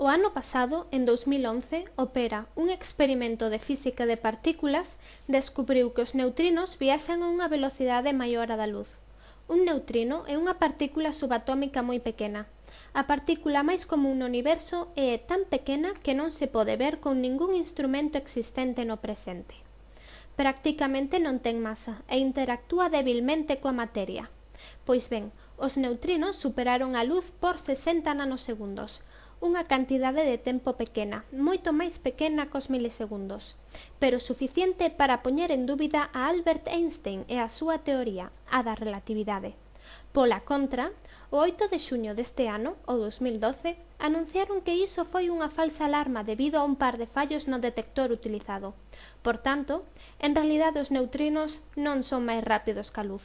O ano pasado, en 2011, Opera, un experimento de física de partículas, descubriu que os neutrinos viaxan a unha velocidade maior á da luz. Un neutrino é unha partícula subatómica moi pequena. A partícula máis común no universo é tan pequena que non se pode ver con ningún instrumento existente no presente. Prácticamente non ten masa e interactúa débilmente coa materia. Pois ben, os neutrinos superaron a luz por 60 nanosegundos, unha cantidade de tempo pequena, moito máis pequena cos milisegundos, pero suficiente para poñer en dúbida a Albert Einstein e a súa teoría, a da relatividade. Pola contra, o 8 de xuño deste ano, o 2012, anunciaron que iso foi unha falsa alarma debido a un par de fallos no detector utilizado. Por tanto, en realidade os neutrinos non son máis rápidos que a luz.